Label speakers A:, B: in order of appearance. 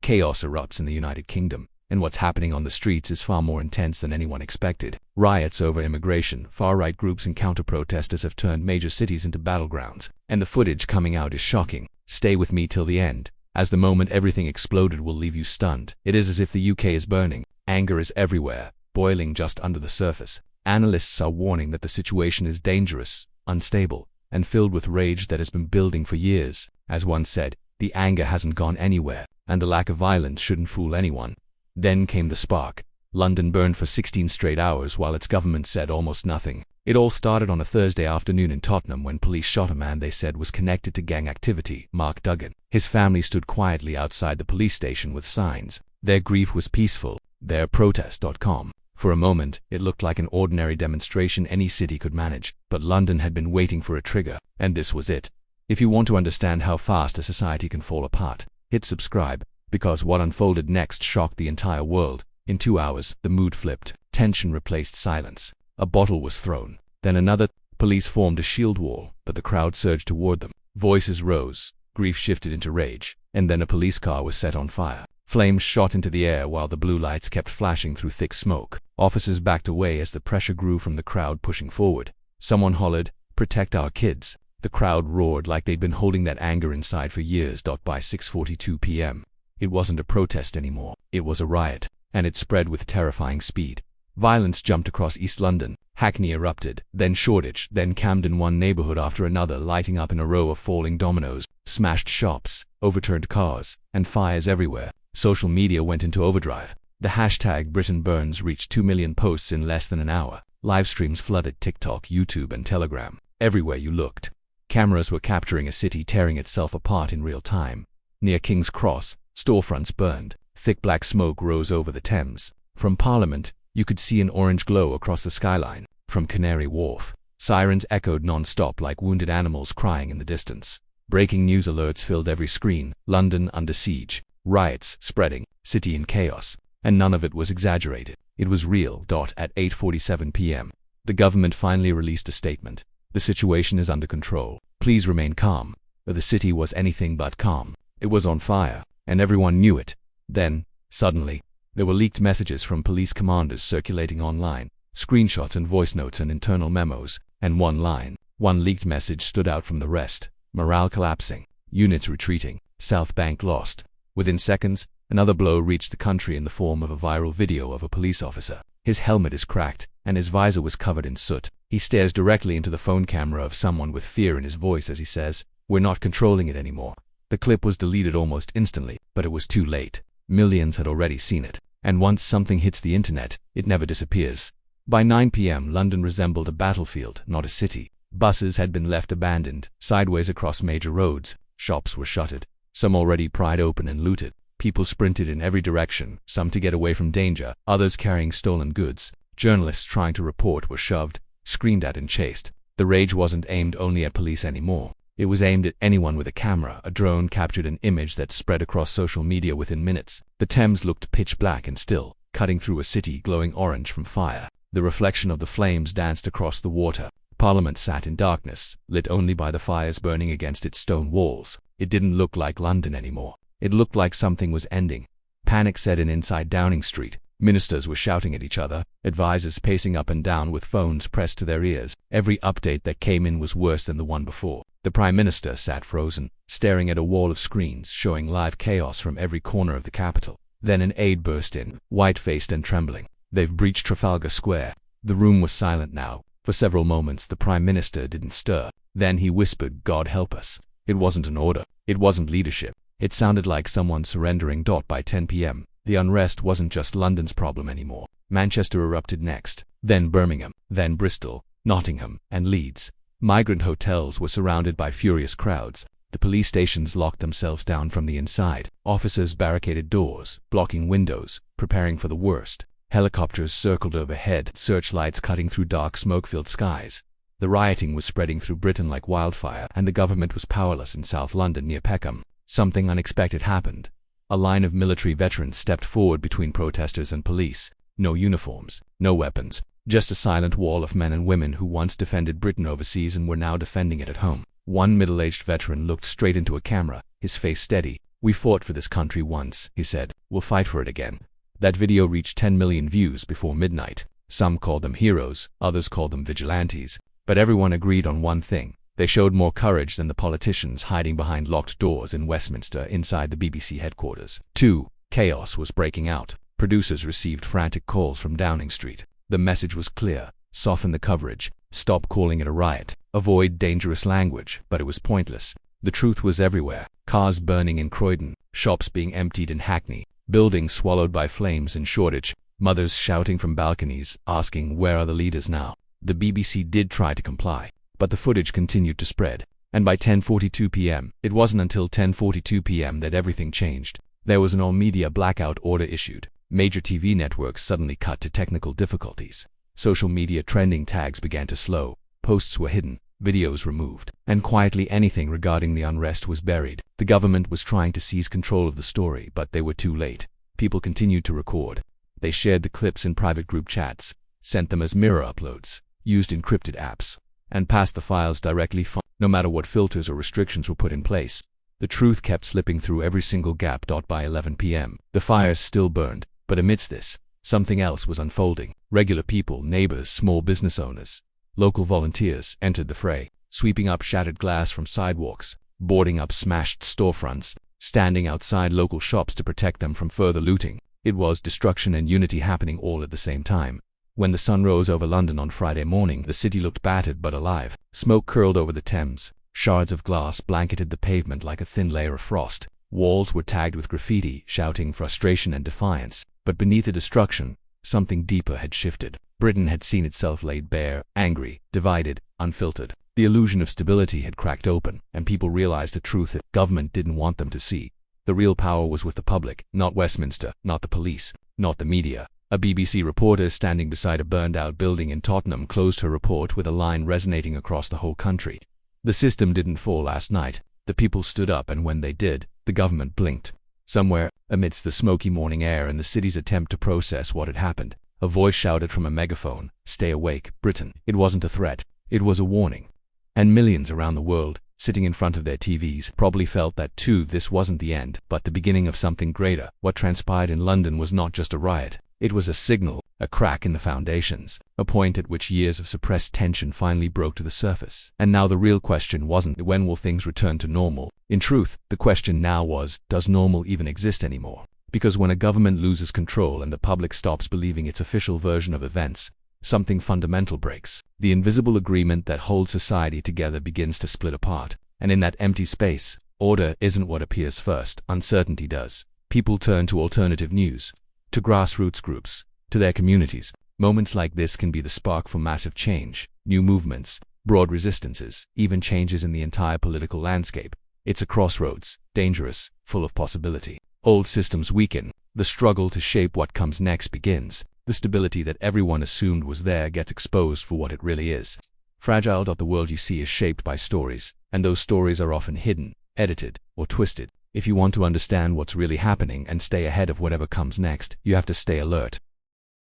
A: Chaos erupts in the United Kingdom, and what's happening on the streets is far more intense than anyone expected. Riots over immigration, far-right groups and counter-protesters have turned major cities into battlegrounds, and the footage coming out is shocking. Stay with me till the end, as the moment everything exploded will leave you stunned. It is as if the UK is burning. Anger is everywhere, boiling just under the surface. Analysts are warning that the situation is dangerous, unstable, and filled with rage that has been building for years. As one said, the anger hasn't gone anywhere, and the lack of violence shouldn't fool anyone. Then came the spark. London burned for 16 straight hours while its government said almost nothing. It all started on a Thursday afternoon in Tottenham when police shot a man they said was connected to gang activity, Mark Duggan. His family stood quietly outside the police station with signs. Their grief was peaceful. Their protest.com. For a moment, it looked like an ordinary demonstration any city could manage, but London had been waiting for a trigger, and this was it. If you want to understand how fast a society can fall apart, hit subscribe, because what unfolded next shocked the entire world. In 2 hours, the mood flipped. Tension replaced silence. A bottle was thrown. Then another. Police formed a shield wall, but the crowd surged toward them. Voices rose. Grief shifted into rage. And then a police car was set on fire. Flames shot into the air while the blue lights kept flashing through thick smoke. Officers backed away as the pressure grew from the crowd pushing forward. Someone hollered, "Protect our kids." The crowd roared like they'd been holding that anger inside for years. By 6:42 p.m., it wasn't a protest anymore. It was a riot, and it spread with terrifying speed. Violence jumped across East London. Hackney erupted, then Shoreditch, then Camden, one neighborhood after another lighting up in a row of falling dominoes, smashed shops, overturned cars, and fires everywhere. Social media went into overdrive. The hashtag Britain Burns reached 2 million posts in less than an hour. Live streams flooded TikTok, YouTube, and Telegram. Everywhere you looked, cameras were capturing a city tearing itself apart in real time. Near King's Cross, storefronts burned. Thick black smoke rose over the Thames. From Parliament, you could see an orange glow across the skyline. From Canary Wharf, sirens echoed non-stop like wounded animals crying in the distance. Breaking news alerts filled every screen. London under siege. Riots spreading. City in chaos. And none of it was exaggerated. It was real. At 8:47 p.m., the government finally released a statement. The situation is under control. Please remain calm. But the city was anything but calm. It was on fire, and everyone knew it. Then, suddenly, there were leaked messages from police commanders circulating online, screenshots and voice notes and internal memos, and one leaked message stood out from the rest. Morale collapsing, units retreating, South Bank lost. Within seconds, another blow reached the country in the form of a viral video of a police officer. His helmet is cracked, and his visor was covered in soot. He stares directly into the phone camera of someone with fear in his voice as he says, "We're not controlling it anymore." The clip was deleted almost instantly, but it was too late. Millions had already seen it. And once something hits the internet, it never disappears. By 9 p.m., London resembled a battlefield, not a city. Buses had been left abandoned, sideways across major roads. Shops were shuttered, some already pried open and looted. People sprinted in every direction, some to get away from danger, others carrying stolen goods. Journalists trying to report were shoved, screamed at and chased. The rage wasn't aimed only at police anymore. It was aimed at anyone with a camera. A drone captured an image that spread across social media within minutes. The Thames looked pitch black and still, cutting through a city glowing orange from fire. The reflection of the flames danced across the water. Parliament sat in darkness, lit only by the fires burning against its stone walls. It didn't look like London anymore. It looked like something was ending. Panic set in inside Downing Street. Ministers were shouting at each other, advisors pacing up and down with phones pressed to their ears. Every update that came in was worse than the one before. The Prime Minister sat frozen, staring at a wall of screens showing live chaos from every corner of the capital. Then an aide burst in, white-faced and trembling. "They've breached Trafalgar Square." The room was silent now. For several moments the Prime Minister didn't stir. Then he whispered, "God help us." It wasn't an order. It wasn't leadership. It sounded like someone surrendering. By 10 p.m., the unrest wasn't just London's problem anymore. Manchester erupted next, then Birmingham, then Bristol, Nottingham, and Leeds. Migrant hotels were surrounded by furious crowds. The police stations locked themselves down from the inside. Officers barricaded doors, blocking windows, preparing for the worst. Helicopters circled overhead, searchlights cutting through dark smoke-filled skies. The rioting was spreading through Britain like wildfire, and the government was powerless in South London near Peckham. Something unexpected happened. A line of military veterans stepped forward between protesters and police. No uniforms, no weapons, just a silent wall of men and women who once defended Britain overseas and were now defending it at home. One middle-aged veteran looked straight into a camera, his face steady, "We fought for this country once," he said. "We'll fight for it again." That video reached 10 million views before midnight. Some called them heroes, others called them vigilantes. But everyone agreed on one thing. They showed more courage than the politicians hiding behind locked doors in Westminster inside the BBC headquarters. 2. Chaos was breaking out. Producers received frantic calls from Downing Street. The message was clear. Soften the coverage. Stop calling it a riot. Avoid dangerous language. But it was pointless. The truth was everywhere. Cars burning in Croydon, shops being emptied in Hackney, buildings swallowed by flames in Shoreditch, mothers shouting from balconies, asking where are the leaders now. The BBC did try to comply, but the footage continued to spread. And by 10:42 p.m., it wasn't until 10:42 p.m. that everything changed. There was an all-media blackout order issued. Major TV networks suddenly cut to technical difficulties. Social media trending tags began to slow. Posts were hidden, videos removed, and quietly anything regarding the unrest was buried. The government was trying to seize control of the story, but they were too late. People continued to record. They shared the clips in private group chats, sent them as mirror uploads, used encrypted apps, and passed the files directly from. No matter what filters or restrictions were put in place, the truth kept slipping through every single gap. By 11 p.m., the fires still burned, but amidst this, something else was unfolding. Regular people, neighbors, small business owners, local volunteers entered the fray, sweeping up shattered glass from sidewalks, boarding up smashed storefronts, standing outside local shops to protect them from further looting. It was destruction and unity happening all at the same time. When the sun rose over London on Friday morning, the city looked battered but alive. Smoke curled over the Thames. Shards of glass blanketed the pavement like a thin layer of frost. Walls were tagged with graffiti, shouting frustration and defiance. But beneath the destruction, something deeper had shifted. Britain had seen itself laid bare, angry, divided, unfiltered. The illusion of stability had cracked open, and people realized a truth that government didn't want them to see. The real power was with the public, not Westminster, not the police, not the media. A BBC reporter standing beside a burned-out building in Tottenham closed her report with a line resonating across the whole country. The system didn't fall last night. The people stood up, and when they did, the government blinked. Somewhere, amidst the smoky morning air and the city's attempt to process what had happened, a voice shouted from a megaphone, "Stay awake, Britain." It wasn't a threat. It was a warning. And millions around the world, sitting in front of their TVs, probably felt that too. This wasn't the end, but the beginning of something greater. What transpired in London was not just a riot. It was a signal, a crack in the foundations, a point at which years of suppressed tension finally broke to the surface. And now the real question wasn't when will things return to normal. In truth, the question now was, does normal even exist anymore? Because when a government loses control and the public stops believing its official version of events, something fundamental breaks. The invisible agreement that holds society together begins to split apart. And in that empty space, order isn't what appears first, uncertainty does. People turn to alternative news, to grassroots groups, to their communities. Moments like this can be the spark for massive change, new movements, broad resistances, even changes in the entire political landscape. It's a crossroads, dangerous, full of possibility. Old systems weaken. The struggle to shape what comes next begins. The stability that everyone assumed was there gets exposed for what it really is. Fragile. The world you see is shaped by stories, and those stories are often hidden, edited, or twisted. If you want to understand what's really happening and stay ahead of whatever comes next, you have to stay alert.